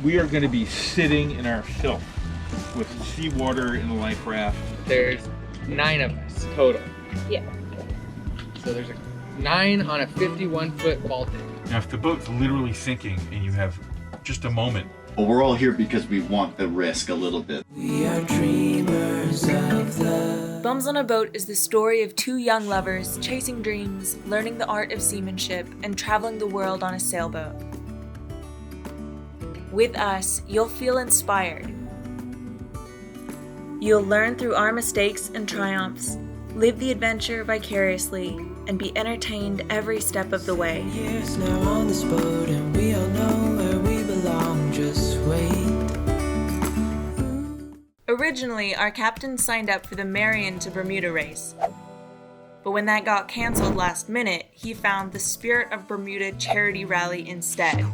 we are going to be sitting in our filth with seawater in the life raft. There's 9 of us total. Yeah. So there's 9 on a 51-foot Baltic. Now, if the boat's literally sinking and you have just a moment. Well, we're all here because we want the risk a little bit. We are dreamers of the... Bums on a Boat is the story of 2 young lovers chasing dreams, learning the art of seamanship, and traveling the world on a sailboat. With us, you'll feel inspired. You'll learn through our mistakes and triumphs, live the adventure vicariously, and be entertained every step of the way. Years now on this boat, and we all know where we belong. Just wait. Originally, our captain signed up for the Marion to Bermuda race. But when that got canceled last minute, he found the Spirit of Bermuda charity rally instead.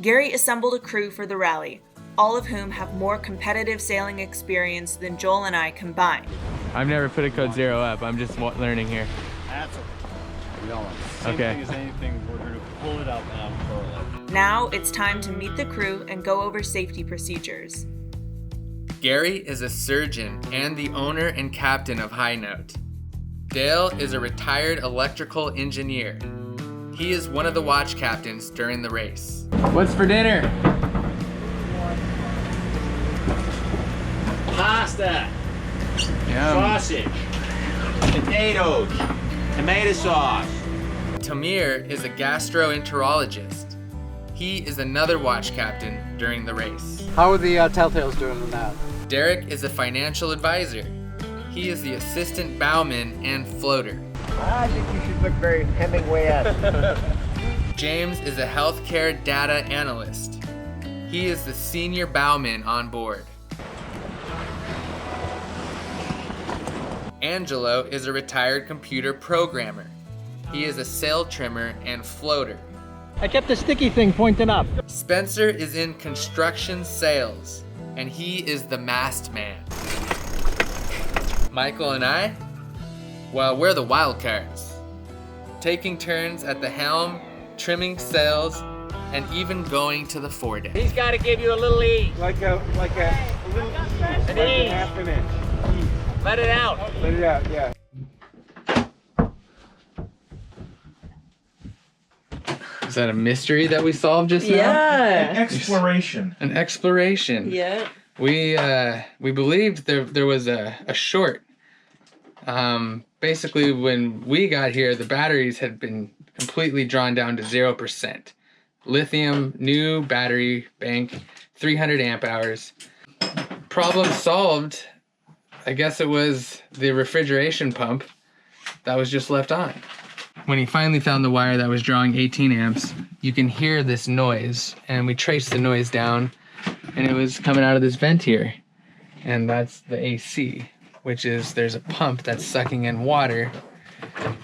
Gary assembled a crew for the rally, all of whom have more competitive sailing experience than Joel and I combined. I've never put a code 0 up. I'm just learning here. That's okay. Same Okay. thing as anything. We're going to pull it up now. Now it's time to meet the crew and go over safety procedures. Gary is a surgeon and the owner and captain of High Note. Dale is a retired electrical engineer. He is one of the watch captains during the race. What's for dinner? Pasta, Yum. sausage, potatoes, tomato sauce. Tamir is a gastroenterologist. He is another watch captain during the race. How are the Telltales doing in that? Derek is a financial advisor. He is the assistant bowman and floater. I think you should look very Hemingway-esque. James is a healthcare data analyst. He is the senior bowman on board. Angelo is a retired computer programmer. He is a sail trimmer and floater. I kept the sticky thing pointing up. Spencer is in construction sales, and he is the mast man. Michael and I, well, we're the wild cards, taking turns at the helm, trimming sails, and even going to the foredeck. He's got to give you a little E. Like a little An E. half an inch. Let it out. Let it out, yeah. Is that a mystery that we solved just now? Yeah. Exploration. An exploration. Yeah. We believed there was a short. Basically, when we got here, the batteries had been completely drawn down to 0%. Lithium, new battery bank, 300 amp hours. Problem solved. I guess it was the refrigeration pump that was just left on. When he finally found the wire that was drawing 18 amps, you can hear this noise, and we traced the noise down, and it was coming out of this vent here. And that's the AC, which is, there's a pump that's sucking in water,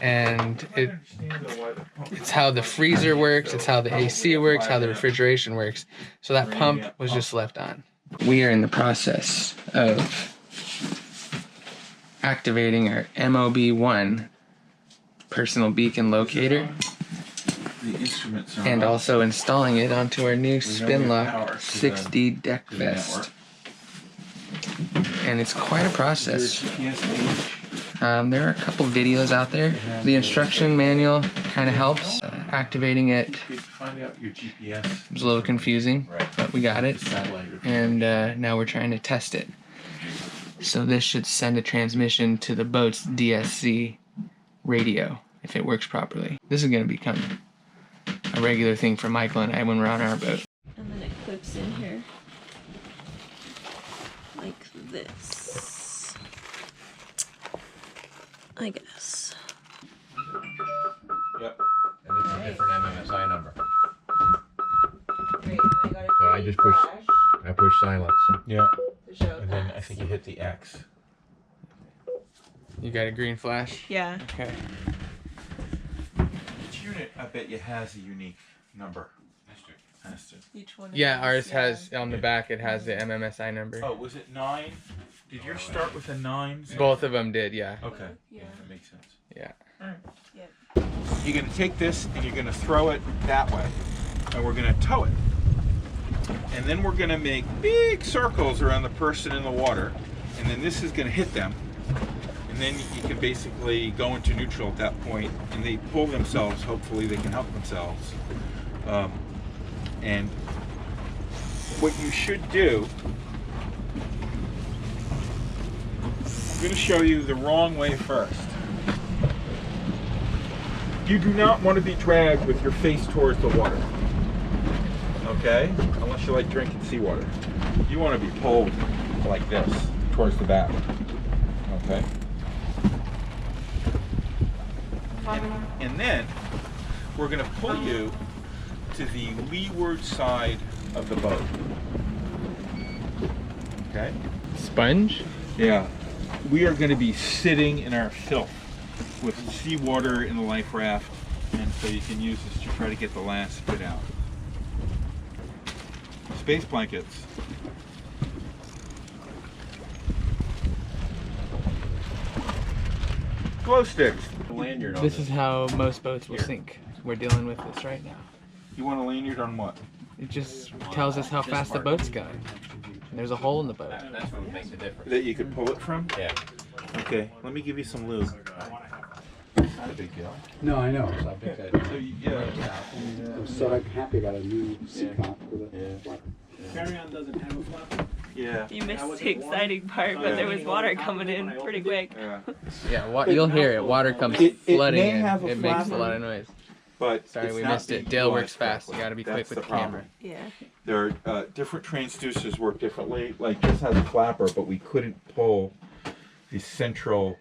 and it's how the freezer works, it's how the AC works, how the refrigeration works. So that pump was just left on. We are in the process of activating our MOB1 personal beacon locator, The instruments are and up. also installing it onto our new We know we have power Spinlock to the- 6D deck to the vest. And it's quite a process. There are a couple videos out there. The instruction manual kind of helps. Activating it Find out your GPS. was a little confusing, but we got it. Satellite. And now we're trying to test it. So this should send a transmission to the boat's DSC radio if it works properly. This is going to become a regular thing for Michael and I when we're on our boat. And then it clips in here. Like this. I guess. Yep. And it's a different MMSI number. Great, and I got So I just push silence. Yeah. to show And then I think you hit the X. You got a green flash? Yeah. Okay. Each unit, I bet you, has a unique number. Has to. Each one. Yeah, ours has, on the back, it has the MMSI number. Oh, was it 9? Did yours start with a 9? Both of them did, yeah. Okay. Yeah. That makes sense. Yeah. You're going to take this and you're going to throw it that way. And we're going to tow it. And then we're gonna make big circles around the person in the water. And then this is gonna hit them. And then you can basically go into neutral at that point, and they pull themselves. Hopefully they can help themselves. And what you should do, I'm going to show you the wrong way first. You do not want to be dragged with your face towards the water. Okay? Unless you like drinking seawater. You want to be pulled like this, towards the back. Okay? And then we're going to pull you to the leeward side of the boat. Okay? Sponge? Yeah. We are going to be sitting in our filth with seawater in the life raft, and so you can use this to try to get the last bit out. Space blankets. Glow sticks. Lanyard on This is how most boats will sink. We're dealing with this right now. You want a lanyard on what? It just tells us how fast the boat's going. And there's a hole in the boat. That's what makes the difference. That you could pull it from? Yeah. Okay, let me give you some lube. Not a big deal. No, I know. So I think that, So, yeah. I'm so happy I got a new seat top with it. Carry-on doesn't have a flap. Yeah. You missed the exciting part, but there was water coming in pretty quick. Yeah. Yeah, you'll hear it. Water comes It flooding may in. have a It makes a flapper. lot of noise. But Sorry, it's we not missed it. being Dale works utilized fast. You correctly. gotta be That's quick with the problem. camera. Yeah. There are different transducers work differently. Like this has a flapper, but we couldn't pull the central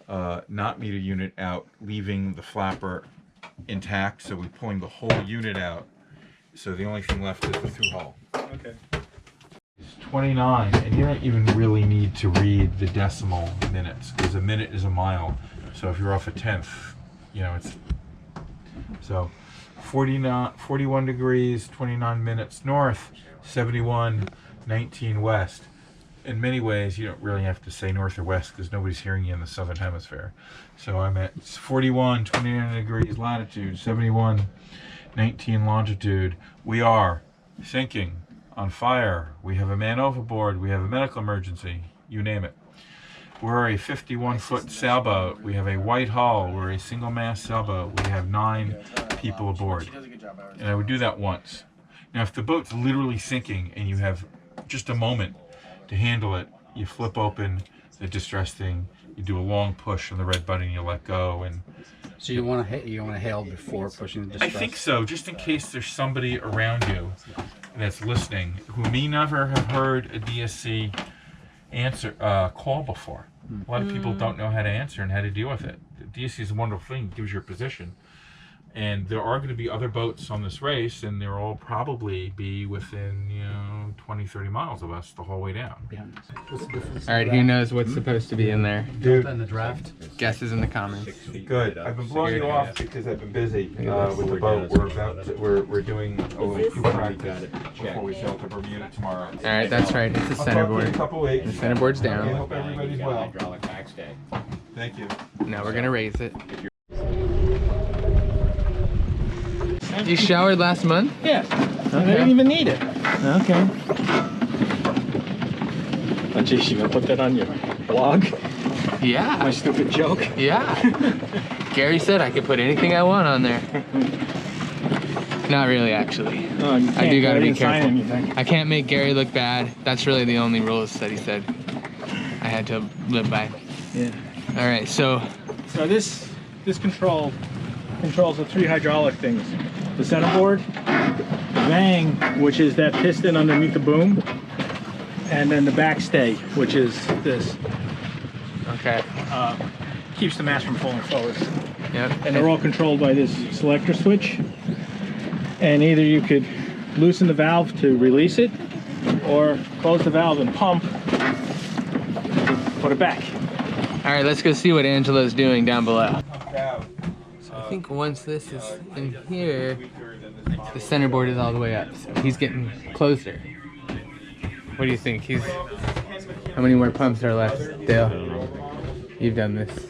knot meter unit out, leaving the flapper intact. So we're pulling the whole unit out. So the only thing left is the through hull. Okay. It's 29, and you don't even really need to read the decimal minutes because a minute is a mile. So if you're off a tenth, you know it's so 41 degrees, 29 minutes north, 71, 19 west. In many ways, you don't really have to say north or west because nobody's hearing you in the southern hemisphere. So I'm at 41, 29 degrees latitude, 71, 19 longitude. We are sinking, on fire. We have a man overboard. We have a medical emergency. You name it. We're a 51-foot sailboat. We have a white hull. We're a single-mast sailboat. We have 9 people aboard. And I would do that once. Now, if the boat's literally sinking and you have just a moment to handle it, you flip open the distress thing, you do a long push on the red button, you let go, and So you want to hail before pushing the I distress? think so, just in case there's somebody around you that's listening who may never have heard a DSC call before. A lot of people don't know how to answer and how to deal with it. The DSC is a wonderful thing, it gives you a position. And there are going to be other boats on this race, and they'll all probably be within, 20, 30 miles of us the whole way down. What's the difference? All right, who knows what's supposed to be in there? Dude, In the draft? Guesses in the comments. good. I've been blowing you off because I've been busy with the boat. We're doing a few practice before we sail to Bermuda tomorrow. All right, that's right. It's the I'll talk to you in a centerboard. couple weeks. The centerboard's I down. hope everybody's well. Hydraulic backstay. Thank you. Now we're gonna raise it. You showered last month? Yes. I didn't even need it. Okay. Oh, geez, you gonna put that on your blog? My Yeah. stupid joke? Yeah. Gary said I could put anything I want on there. Not really, actually. Oh, you I do gotta be didn't sign careful. anything. I can't make Gary look bad. That's really the only rules that he said I had to live by. Yeah. All right, so So this controls the 3 hydraulic things. The centerboard, the bang, which is that piston underneath the boom, and then the backstay, which is this. okay. Keeps the mast from falling forward. Yep. And they're all controlled by this selector switch. And either you could loosen the valve to release it, or close the valve and pump to put it back. All right, let's go see what Angela's doing down below. So I think once this is in here, the centerboard is all the way up. So he's getting closer. What do you think? How many more pumps are left, Dale? You've done this.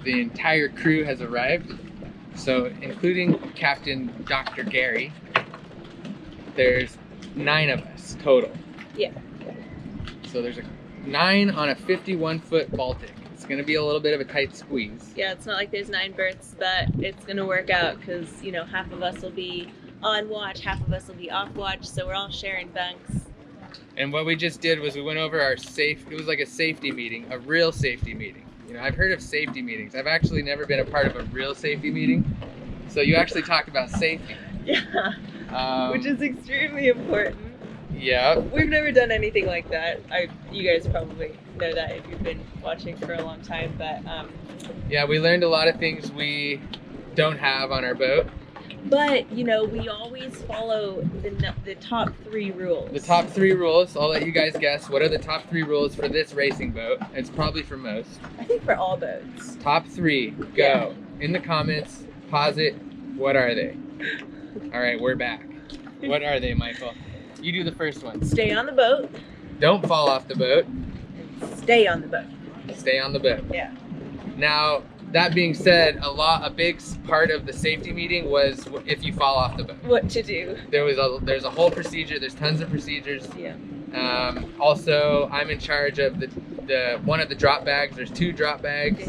The entire crew has arrived. So including Captain Dr. Gary, there's 9 of us total. Yeah. So there's a 9 on a 51-foot Baltic. It's gonna be a little bit of a tight squeeze. Yeah, it's not like there's 9 berths, but it's gonna work out because, you know, half of us will be on watch, half of us will be off watch, so we're all sharing bunks. And what we just did was we went over it was like a safety meeting, a real safety meeting. You know, I've heard of safety meetings. I've actually never been a part of a real safety meeting. So you actually talked about safety. Yeah, which is extremely important. Yeah. We've never done anything like that. You guys probably know that if you've been watching for a long time, but yeah, we learned a lot of things we don't have on our boat. But, you know, we always follow the top 3 rules. The top 3 rules, I'll let you guys guess. What are the top 3 rules for this racing boat? It's probably for most. I think for all boats. Top 3, go. Yeah. In the comments, pause it. What are they? All right, we're back. What are they, Michael? You do the first one. Stay on the boat. Don't fall off the boat. Stay on the boat. Stay on the boat. Yeah. Now, that being said, a big part of the safety meeting was if you fall off the boat. What to do. There's a whole procedure. There's tons of procedures. Yeah. Also, I'm in charge of the one of the drop bags. There's 2 drop bags.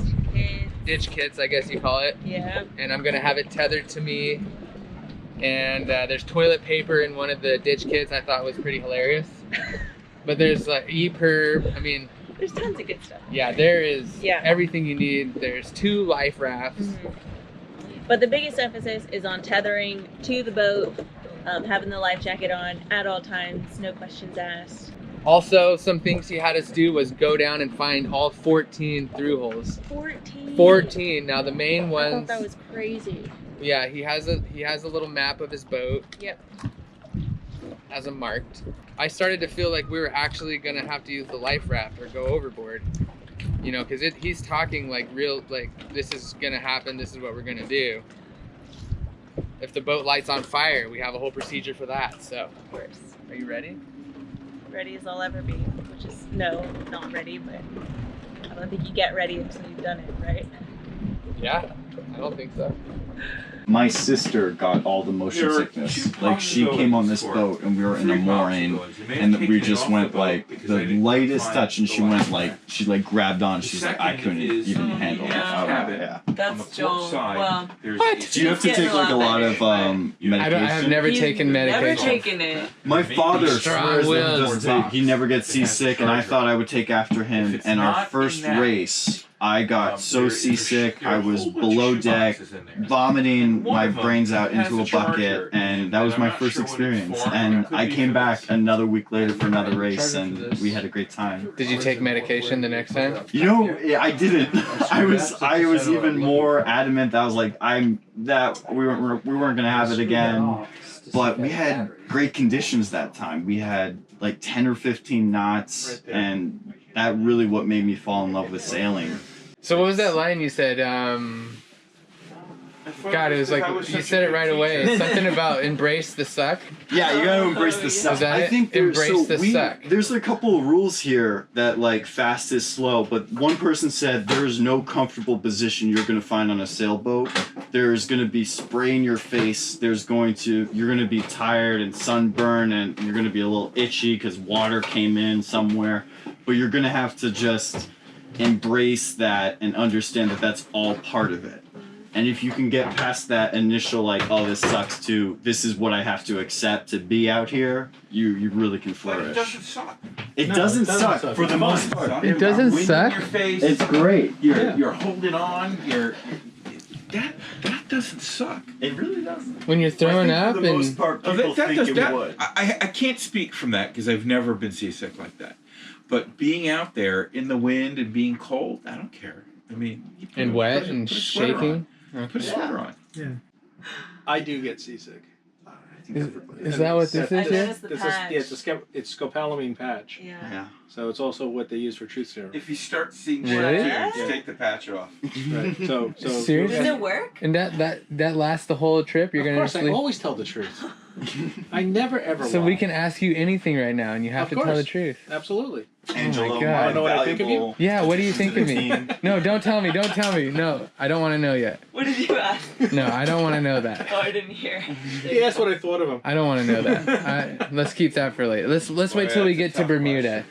Ditch kits, I guess you call it. Yeah. And I'm gonna have it tethered to me. And there's toilet paper in one of the ditch kits. I thought was pretty hilarious. But there's like EPIRB. I mean, there's tons of good stuff. Yeah, there is Yeah. everything you need. There's 2 life rafts. Mm-hmm. But the biggest emphasis is on tethering to the boat, having the life jacket on at all times, no questions asked. Also, some things he had us do was go down and find all 14 through holes. 14. 14. Now the main I ones. thought that was crazy. Yeah, he has a little map of his boat. Yep. Has them marked. I started to feel like we were actually gonna have to use the life raft or go overboard. You know, because he's talking like real, like this is gonna happen. This is what we're gonna do. If the boat lights on fire, we have a whole procedure for that. So. Of course. Are you ready? Ready as I'll ever be, which is no, not ready, but I don't think you get ready until you've done it, right? Yeah, I don't think so. My sister got all the motion sickness. Like, she came on this boat and we were in a mooring and we just went like the lightest touch and she went like, she like grabbed on. She's like, I couldn't even handle it. Yeah. That's Joel. Well, what? Do you have to take like a lot of medication? I have never taken medication. Never taken it. My father swears that he Strong-willed. doesn't take, he never gets seasick, and I thought I would take after him. And our first race, I got so seasick, I was below deck, vomiting my brains out into a bucket, and that was my first experience. And I came back another week later for another race, and we had a great time. Did you take medication the next time? You know, yeah, I didn't. I was even more adamant that I was like, we weren't gonna have it again. But we had great conditions that time. We had like 10 or 15 knots, and that really what made me fall in love with sailing. So what was that line you said? God, it was like you said it right away. Something about embrace the suck. Yeah, you gotta embrace the suck. Is that I it? think Embrace the suck. There's a couple of rules here that like fast is slow, but one person said there is no comfortable position you're gonna find on a sailboat. There's gonna be spray in your face. You're gonna be tired and sunburned, and you're gonna be a little itchy because water came in somewhere. But you're gonna have to just embrace that and understand that that's all part of it. And if you can get past that initial like, oh, this sucks too, this is what I have to accept to be out here, you really can flourish. But it doesn't suck. It doesn't suck for the most part. It doesn't Wind suck? in your face. It's great. You're holding on. That doesn't suck. It really doesn't. When you're throwing up For the most and part, Oh, people think it would. I can't speak from that because I've never been seasick like that. But being out there in the wind and being cold, I don't care. I mean, you and put wet a and sweater shaking. on. Put a sweater on. Yeah. I do get seasick. Is that what this is? Here? It's the patch. It's scopolamine patch. Yeah. So it's also what they use for truth serum. If you start seeing Really? tattoos, take the patch off. Right. So Seriously? Does it work? And that lasts the whole trip? You're of gonna course, sleep? I always tell the truth. I never ever. So we lie. can ask you anything right now, and you have Of to tell the course. truth. Absolutely. Angelo, God. my You know what I think of you? valuable Yeah, what do you think of me? team. No, don't tell me. Don't tell me. No, I don't want to know yet. What did you ask? No, I don't want to know that. Oh, I didn't hear. He asked what I thought of him. I don't want to know that. Let's keep that for later. Let's wait till we get to Bermuda.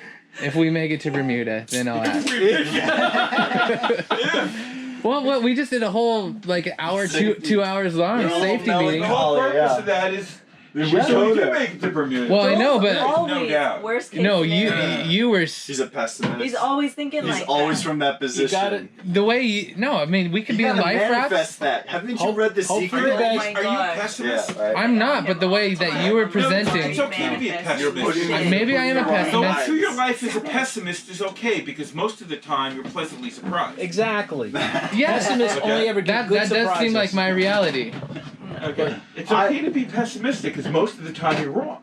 If we make it to Bermuda, then I'll ask. Well, what we just did a whole like hour, two hours long You're all safety meeting. The whole Oh, purpose yeah. of that is We so showed we do it. make it to Bermuda. Well, I know, but Always doubt. worst case no, scenario. you were He's a pessimist. He's always thinking He's like always that. from that position. got it. the way you. No, I mean we could You be in gotta life manifest rafts. that. Haven't you Hope- read The hopefully Secret? you Oh guys- my Are you a God. pessimist? Yeah, right. I'm not, but the way that you were No, presenting. it's okay to be a You're pessimist. putting Maybe I am a you're putting the wrong pessimist. Going through your eyes. life as a pessimist is okay because most of the time you're pleasantly surprised. Exactly. Yes, Pessimists only ever get that good does seem surprises. like my reality. Okay. It's okay to be pessimistic because most of the time you're wrong.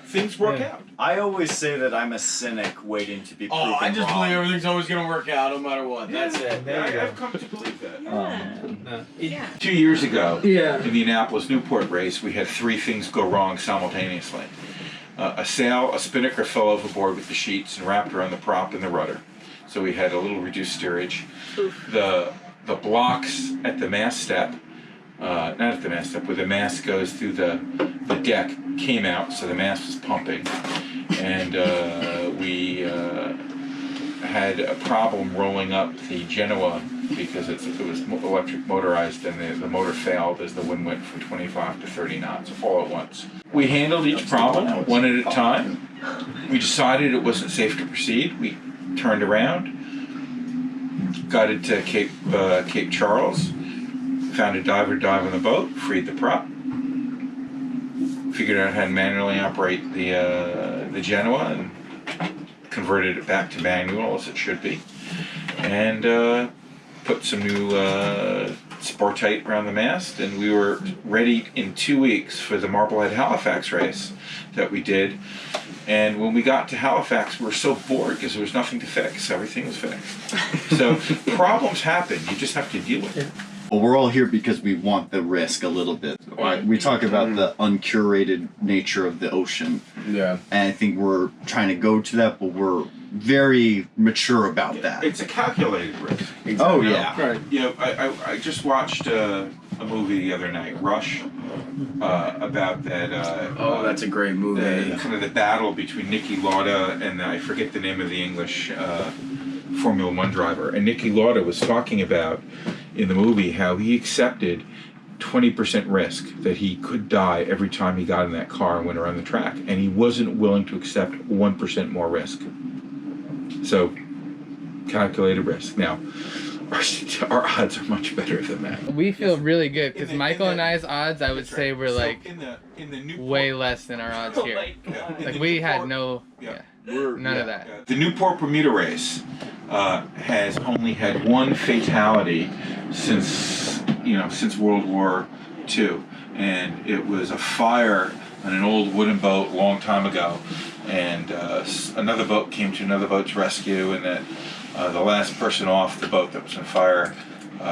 Things work out. I always say that I'm a cynic waiting to be proven wrong. everything's always gonna work out no matter what. That's it. I've come to believe that. Yeah. 2 years ago, Yeah. in the Indianapolis Newport race, we had 3 things go wrong simultaneously. A spinnaker fell overboard with the sheets and wrapped around the prop and the rudder. So we had a little reduced steerage. The blocks at the mast step, not at the mast step, where the mast goes through the deck, came out, so the mast was pumping. And we had a problem rolling up the Genoa because it was electric motorized, and the motor failed as the wind went from 25 to 30 knots all at once. We handled each problem one at a time. We decided it wasn't safe to proceed. We turned around, got it to Cape Charles, found a diver to dive on the boat, freed the prop, figured out how to manually operate the Genoa, and converted it back to manual as it should be, and put some new Sportite around the mast, and we were ready in 2 weeks for the Marblehead Halifax race that we did. And when we got to Halifax, we were so bored because there was nothing to fix. Everything was fixed. So problems happen. You just have to deal with it. Well, we're all here because we want the risk a little bit. We talk about the uncurated nature of the ocean. Yeah. And I think we're trying to go to that, but we're very mature about that. It's a calculated risk. Oh, You know? yeah. Right. You know, I just watched a movie the other night, Rush, about that. That's a great movie. Kind of the battle between Niki Lauda and I forget the name of the English Formula One driver. And Niki Lauda was talking about in the movie how he accepted 20% risk, that he could die every time he got in that car and went around the track, and he wasn't willing to accept 1% more risk. So, calculated risk. Now, our odds are much better than that. We feel really good because In the- Michael in the- and I's odds, I would That's say, right. were So like in the Newport, way less than our odds Oh here. my God. in Like the we had Newport- no, yeah. none of that. The Newport Bermuda race has only had one fatality since World War II, and it was a fire on an old wooden boat a long time ago, and another boat came to another boat's rescue, and that the last person off the boat that was on fire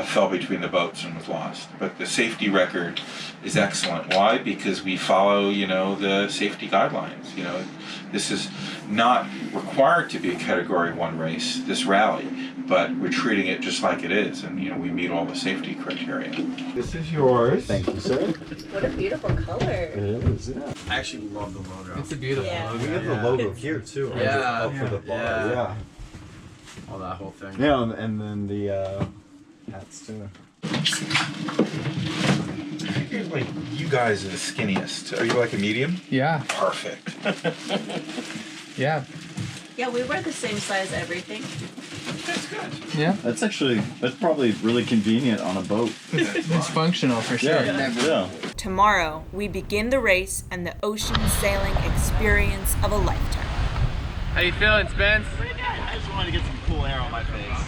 fell between the boats and was lost. But the safety record is excellent. Why? Because we follow, the safety guidelines. This is not required to be a Category 1 race, this rally, but we're treating it just like it is, and we meet all the safety criteria. This is yours. Thank you, sir. What a beautiful color. It is, yeah. I actually love the logo. It's a beautiful Yeah. logo. We have the logo here, too. Yeah. Up for the bar. Yeah. Oh, that whole thing. Yeah, and then the hats, too. Like, you guys are the skinniest. Are you like a medium? Yeah, Perfect. yeah, Yeah, we wear the same size everything. That's good. yeah. That's probably really convenient on a boat. It's functional for sure. Yeah. Tomorrow, we begin the race and the ocean sailing experience of a lifetime. How you feeling, Spence? I just wanted to get some cool air on my face.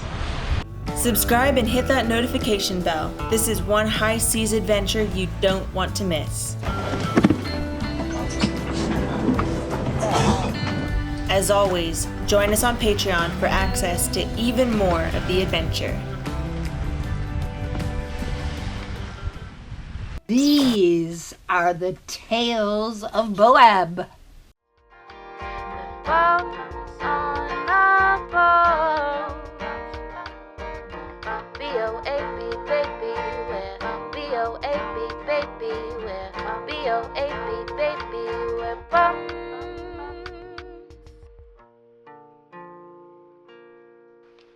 Subscribe and hit that notification bell. This is one high seas adventure you don't want to miss. As always, join us on Patreon for access to even more of the adventure. These are the tales of BOAB. Bum,